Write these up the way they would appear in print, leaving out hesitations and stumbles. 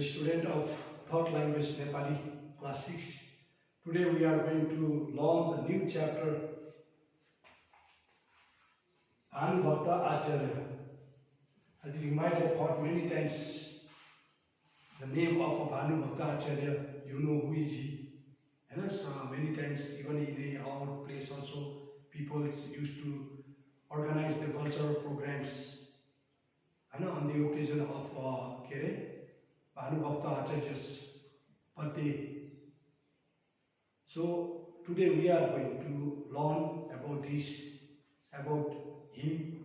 student of third language Nepali, class 6. Today we are going to learn the new chapter, Bhakta Acharya. I think you might have heard many times the name of Bhanu Bhakta Acharya. You know who is he. And so many times, even in our place also, people used to organize the cultural programs and on the occasion of Bhanu Bhakta Acharya's birthday. So today we are going to learn about this, about him,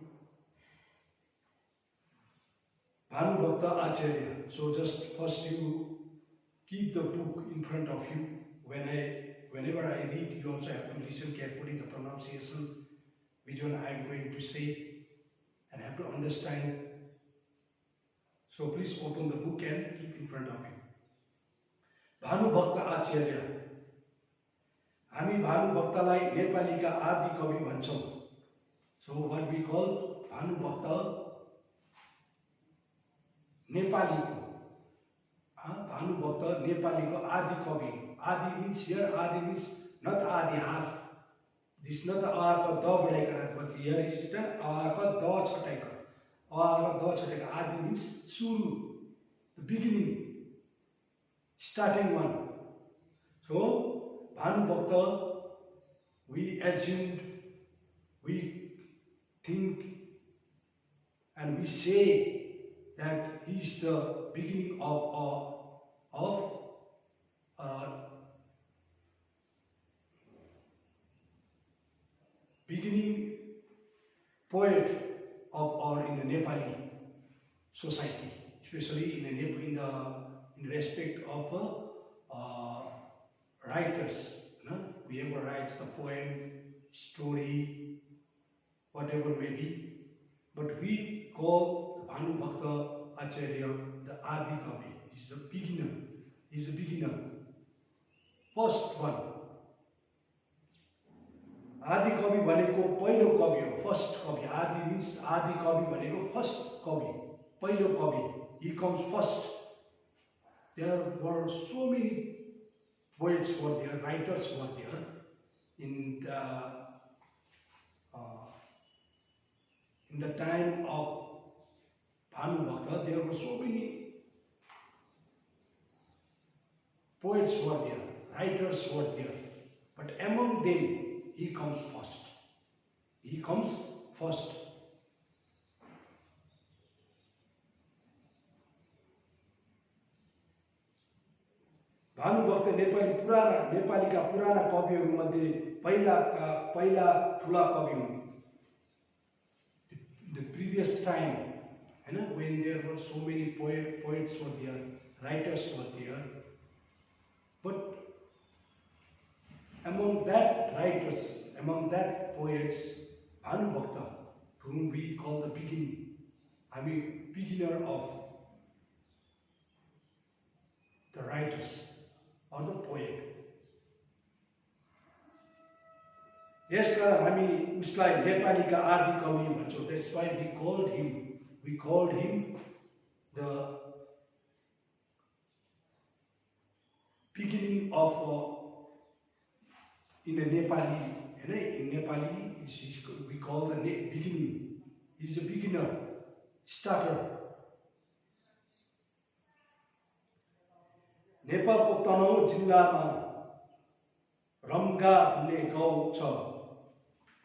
Bhanu Bhakta Acharya. So just first you keep the book in front of you. Whenever I read, you also have to listen carefully the pronunciation, which one I am going to say, and have to understand. So please open the book and keep in front of you. Bhanu Bhakta Acharya. हामी भानु भक्तलाई नेपालीका आदि कवि भन्छौं. So what we call Bhanu भक्त नेपालीको भानु भक्त नेपालीको आदि कवि. Adi means here, Adi means not Adi half. This is not A ko da badai but here is written A ko da chatai kar. A ko da chatai kar. Adi means suru, the beginning, starting one. So Bhanu Bhakta, we assumed, we think, and we say that he is the beginning of beginning poet of or in the Nepali society, especially in respect of writers. Whoever writes the poem, story, whatever may be. But we call the Bhanu Bhakta Acharya the Adi Kavi. He is a beginner. He is a beginner. First one. Adi Kavi bhaneko पहिलो कवि हो. First कवि. Adi means Adi Kavi bhaneko first कवि. पहिलो कवि. He comes first. There were so many poets were there, writers were there in the time of Bhanu Bhakta. There were so many poets were there, writers were there, but among them he comes first. He comes first. Bhanu भक्त नेपालीका पुराना कविहरू मध्ये पहिला ठुला कवि हुन्. The previous time, when there were so many poets were there, writers were there, but among that writers, among that poets, Bhanu Bhakta, whom we call the beginning, beginner of the writers or the poet. यसकारण हामी उसलाई नेपालीका आदि कवि भन्छौं. That's why we called him the beginning of in a Nepali, in Nepali we call the beginning. He is a beginner, starter. नेपालको तनहुँ जिल्लामा रम्गा भन्ने गाउँ छ.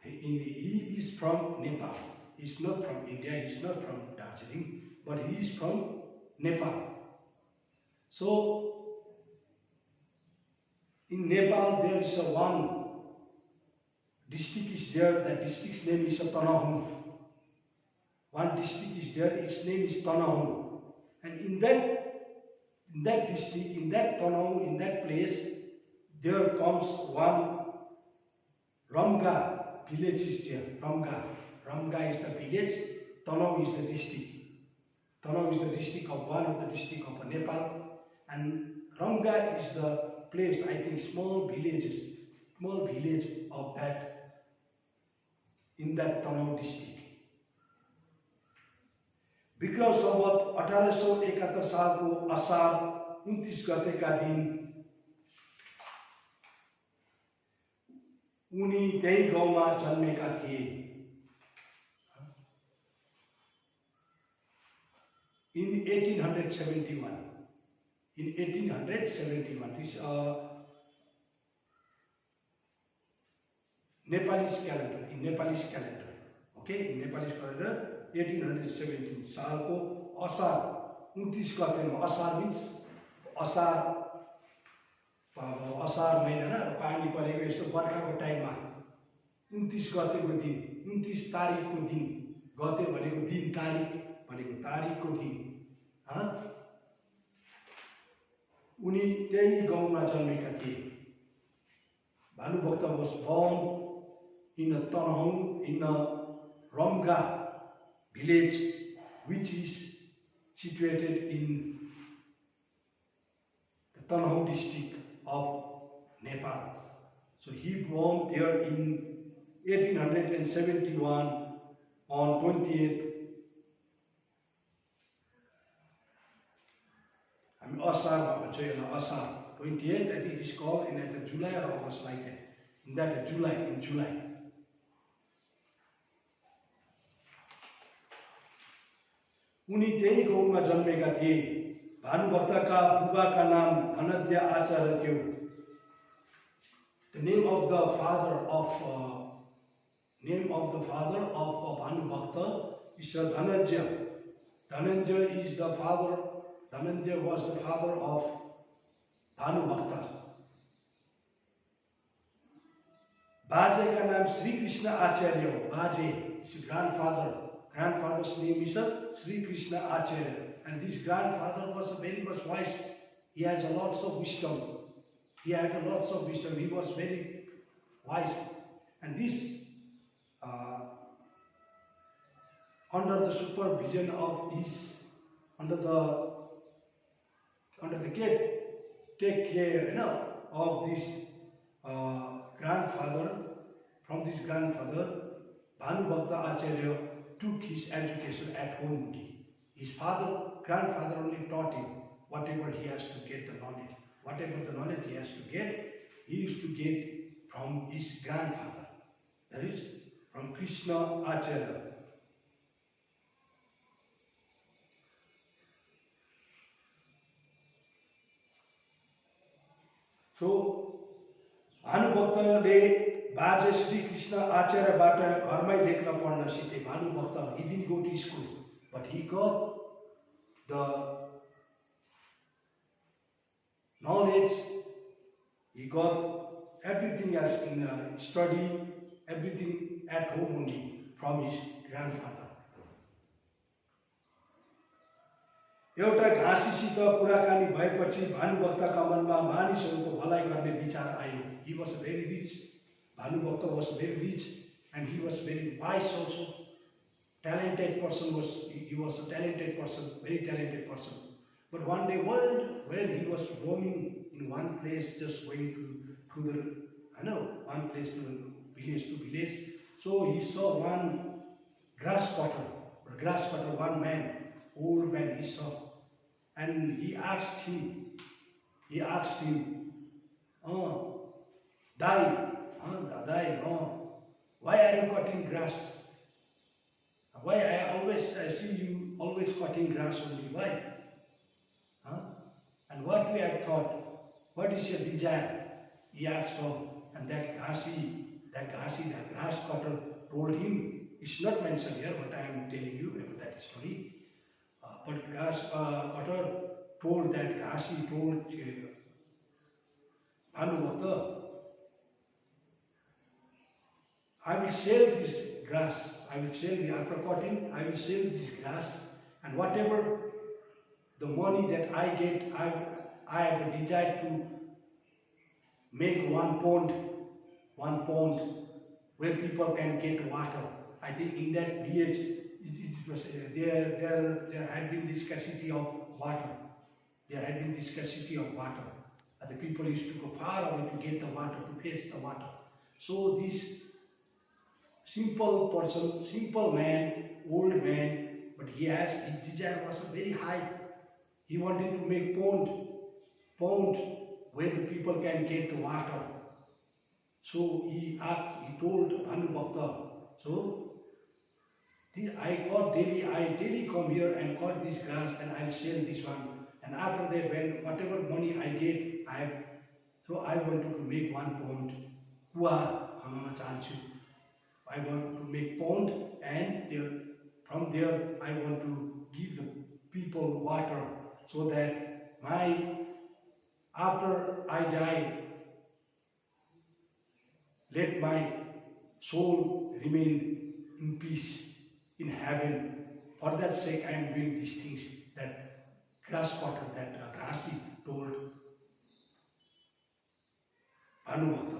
He is from Nepal. He is not from India. He is not from Darjeeling, but he is from Nepal. So in Nepal there is one district is there. That district's name is Tanahun. One district is there. Its name is Tanahun, and in that district, in that Tanahun, in that place, there comes one Ramga village is there. Ramga is the village. Tanahun is the district. Tanahun is the district of one of the district of Nepal, and Ramga is the place. I think small village of that in that Tanahun district. Vikram Samvat 1871 सालको असार 29 गतेका दिन उनी त्यही गाउँमा जन्मेका थिए। In 1871, this Nepalese calendar, in Nepalese calendar, okay, in Nepalese calendar 1817 सालको असार 29 गतेमा, असार मिन्स असार महिना र पानी परेको यस्तो बर्खाको टाइममा 29 गतेको दिन, 29 तारिकको दिन, गते भनेको दिन, तारिक भनेको तारिकको दिन, उनी त्यही गाउँमा जन्मेका थिए। Bhanubhakta was born in a Tanahung, in a Ramga village, which is situated in the Tanahung district of Nepal. So he born there in 1871 on 20th Asar, Asar 28th, I think it is called in July or August, like that. In that July, in July. उनी त्यही गाउँमा जन्मेका थिए। भानुभक्तका बुबाका नाम धनञ्जय आचार्य थियो। The name of the father of Bhanubhakta is Dhananjaya. Dhananjaya is the father. Dhananjaya was the father of Bhanubhakta. Bajeka नाम श्री कृष्ण आचार्य हो। बाजे is grandfather. Grandfather's name is Sri Krishna Acharya, and this grandfather was very much wise. He has lots of wisdom. He had lots of wisdom. He was very wise, and this under the supervision of his, under the care, take care, of this grandfather. From this grandfather, Bhanubhakta Acharya took his education at home only. His grandfather only taught him whatever he has to get the knowledge. Whatever the knowledge he has to get, he used to get from his grandfather. That is, from Krishna Acharya. So, भानुभक्तले बाजे श्री कृष्ण आचार्यबाट घरमै लेख्न पढ्न सिके। Bhanubhakta, he didn't go to school, but he got the knowledge, he got everything as in study, everything at home only from his grandfather. एउटा घाँसीसित कुराकानी भएपछि भानुभक्तका मनमा मानिसहरूको भलाइ गर्ने विचार आयो। He was very rich. Bhanubhakta was very rich, and he was very wise also. Talented person he was a talented person, very talented person. But one day, when he was roaming in one place, just going one place to village, so he saw one grass cutter, one man, old man he saw, and he asked him, Dai, why are you cutting grass? Why I see you always cutting grass only? Why? And what we have thought? What is your desire? He asked him, and that grass cutter told him. It's not mentioned here, but I am telling you about that story. But grass cutter told that Ghasi told Bhanubhakta, I will sell this grass. After cutting, I will sell this grass, and whatever the money that I get, I have a desire to make one pond where people can get water. I think in that village, it was there had been this scarcity of water. The people used to go far away to get the water, to fetch the water. So this simple man, old man, but his desire was very high. He wanted to make pond where the people can get the water. So he told Bhanu Bhakta, so I daily come here and cut this grass and I'll sell this one. And after that, when whatever money I get, I wanted to make one pond. I want to make pond, and from there I want to give the people water, so that after I die, let my soul remain in peace in heaven. For that sake I am doing these things. That grasshopper, that Grasi told Bhanubhakta.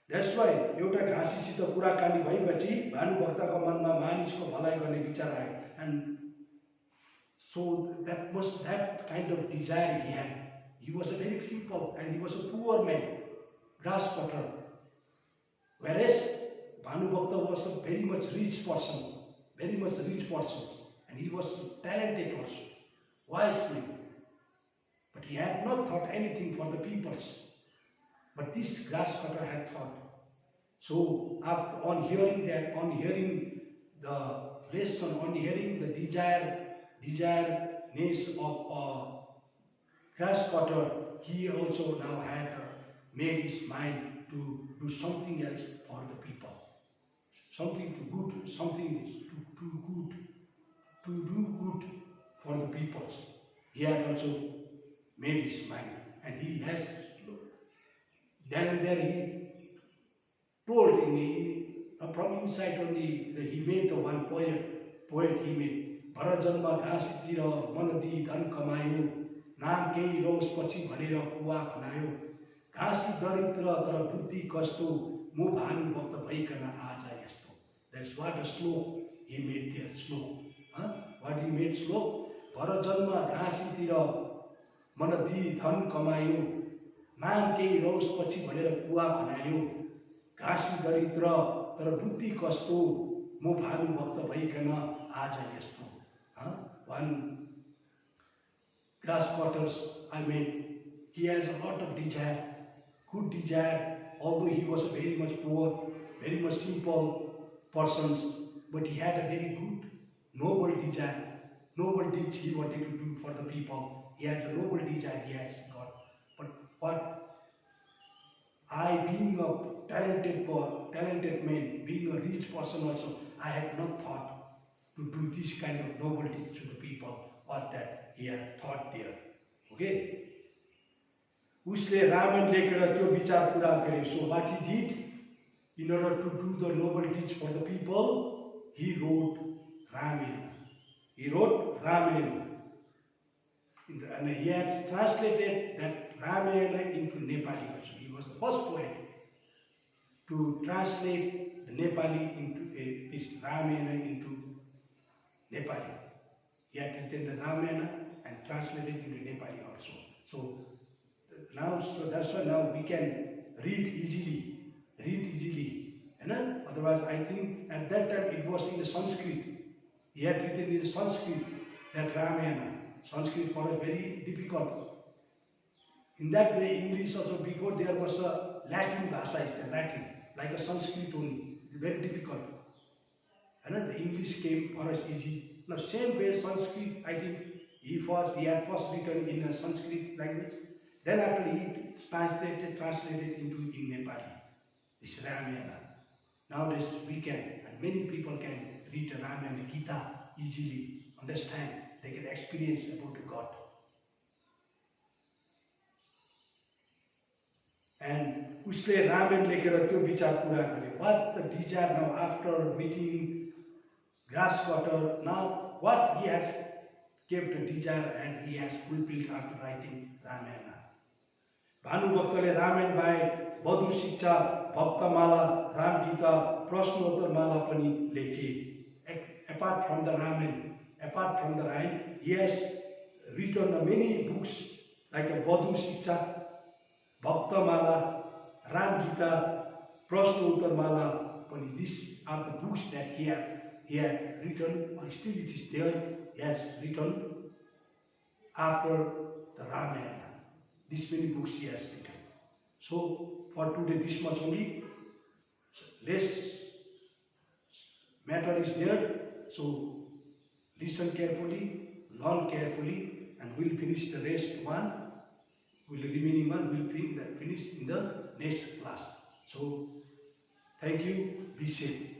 That's why एउटा घाँसीसित कुराकानी भएपछि भानुभक्तको मनमा मानिसको भलाइ गर्ने विचार आयो. And so that kind of desire he had. He was a very simple and he was a poor man, grass cutter. Whereas Bhanubhakta was a very much rich person, and he was talented also, wise man. But he had not thought anything for the peoples. But this grass cutter had thought. So on hearing the lesson, on hearing the desireness of a grass cutter, he also now had made his mind to do something else for the people, something to do good for the peoples. He had also made his mind, and he has then there he told from inside only that he made the one poet he made. भर जन्म घाँसीतिर मन दिई धन कमायो, नाम केही रौस पछि भनेर कुवा खनायो, घाँसी दरिद्र तर बुद्धि कस्तो, म भानुभक्त भइकन आज यस्तो. That's what the slok he made there, slok. What he made slok? भर जन्म घाँसीतिर मन दिई धन कमायो, नाम केही रौस पछि भनेर कुवा खनायो, घाँसी दरिद्र तर बुद्धि कस्तो, म भानुभक्त भइकन आज यस्तो. One grass cutters, he has a lot of desire, good desire, although he was very much poor, very much simple person, but he had a very good, noble desire, noble deeds he wanted to do for the people. He has a noble desire, he has got. But I, being a talented man, being a rich person also, I had not thought to do this kind of noble deeds to the people, or that he had thought there. Okay? उसले रामायण लेखेर त्यो विचार पूरा गरे. So what he did, in order to do the noble deeds for the people, he wrote Ramayana. And he had translated that Ramayana into Nepali also. He was the first poet to translate the Nepali into this Ramayana into Nepali. He had written the Ramayana and translated into Nepali also. So that's why now we can read easily. Otherwise, I think at that time it was in the Sanskrit. He had written in Sanskrit that Ramayana. Sanskrit for us very difficult. In that way, English also, before there was a Latin bhasha, is there, Latin, like a Sanskrit only, very difficult. And the English came for us easy. Now, same way Sanskrit, I think he had first written in a Sanskrit language. Then after he translated into in Nepali, this Ramayana. Nowadays we can, and many people can read Ramayana, Gita easily, understand. They can experience about God. And उसले रामायण लेखेर त्यो विचार पूरा गरे. What the desire now after meeting grass cutter, now what he has kept the desire and he has fulfilled after writing Ramayana. भानुभक्तले Ramayan बाहेक बधु शिक्षा, भक्तमाला, राम गीता, प्रश्नोत्तर माला पनि लेखे. Apart from the Ramayana, he has written many books like a Badhu Shiksha, Bhakta Mala, Ram Gita, Prashna Uttar Mala. These are the books that he he had written, or still it is there, he has written after the Ramayana. This many books he has written. So for today this much only. So less matter is there. So listen carefully, learn carefully, and we'll finish the rest one. The remaining one will finish in the next class. So thank you. Be safe.